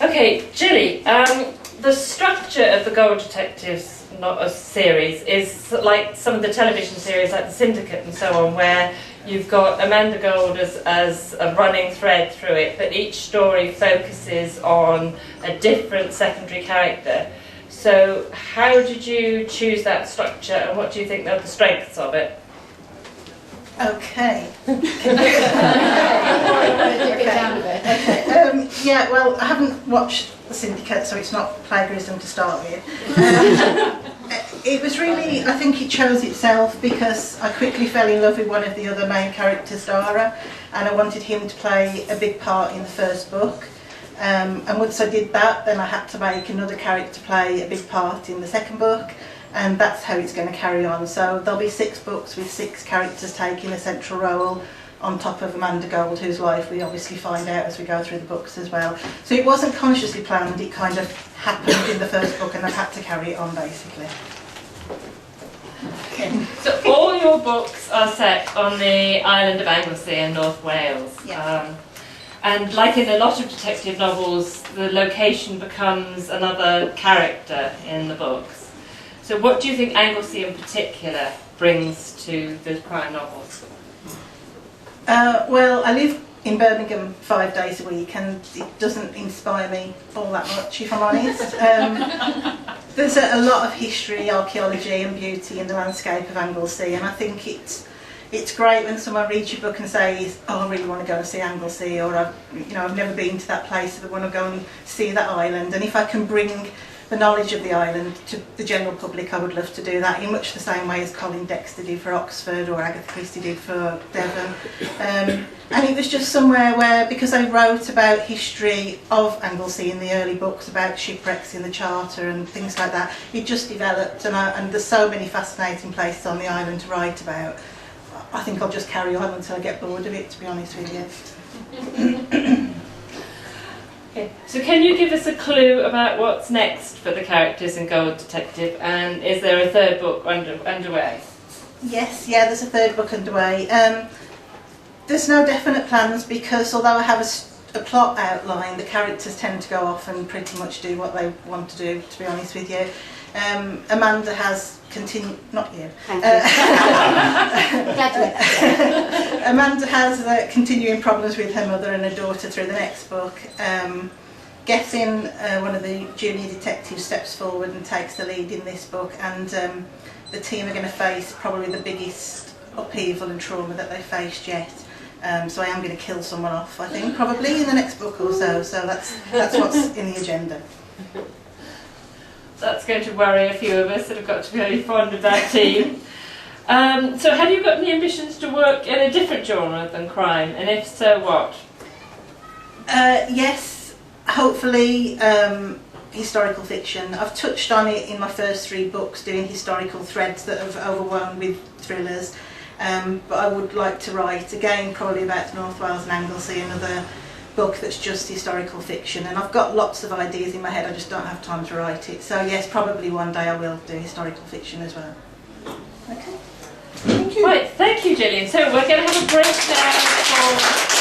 Okay, Gilly, the structure of the Gold Detectives series is like some of the television series like The Syndicate and so on, where you've got Amanda Gold as a running thread through it, but each story focuses on a different secondary character. So how did you choose that structure, and what do you think are the strengths of it? Okay. Okay. Yeah, well, I haven't watched The Syndicate, so it's not plagiarism to start with. It was really, I think it chose itself because I quickly fell in love with one of the other main characters, Dara, and I wanted him to play a big part in the first book. And once I did that, then I had to make another character play a big part in the second book, and that's how it's going to carry on. So there'll be 6 books with 6 characters taking a central role on top of Amanda Gold, whose life we obviously find out as we go through the books as well. So it wasn't consciously planned, it kind of happened in the first book and I've had to carry it on basically. Okay. So all your books are set on the island of Anglesey in North Wales. Yeah. And like in a lot of detective novels, the location becomes another character in the books. So what do you think Anglesey in particular brings to the crime novels? Well, I live in Birmingham 5 days a week and it doesn't inspire me all that much, if I'm honest. There's a lot of history, archaeology and beauty in the landscape of Anglesey, and I think it's great when someone reads your book and says, oh, I really want to go and see Anglesey, or I've never been to that place, so I want to go and see that island. And if I can bring the knowledge of the island to the general public, I would love to do that in much the same way as Colin Dexter did for Oxford or Agatha Christie did for Devon. And it was just somewhere where, because I wrote about history of Anglesey in the early books, about shipwrecks in the Charter and things like that, it just developed, and there's so many fascinating places on the island to write about. I think I'll just carry on until I get bored of it, to be honest with you. Okay. So can you give us a clue about what's next for the characters in Gold Detective, and is there a third book underway? Yes, yeah, there's a third book underway. There's no definite plans because although I have a plot outline, the characters tend to go off and pretty much do what they want to do, to be honest with you. Amanda has continued, not you. Thank you. Amanda has continuing problems with her mother and her daughter through the next book. Getting one of the junior detectives steps forward and takes the lead in this book, and the team are going to face probably the biggest upheaval and trauma that they've faced yet. So I am going to kill someone off, I think, probably in the next book or so. So that's what's in the agenda. That's going to worry a few of us that have got to be very fond of that team. So have you got any ambitions to work in a different genre than crime, and if so, what? Yes, hopefully historical fiction. I've touched on it in my first 3 books, doing historical threads that have overwound with thrillers, but I would like to write, again, probably about North Wales and Anglesey, another book that's just historical fiction, and I've got lots of ideas in my head, I just don't have time to write it. So yes, probably one day I will do historical fiction as well. Okay. Thank you. Right, thank you, Gillian. So we're going to have a break now for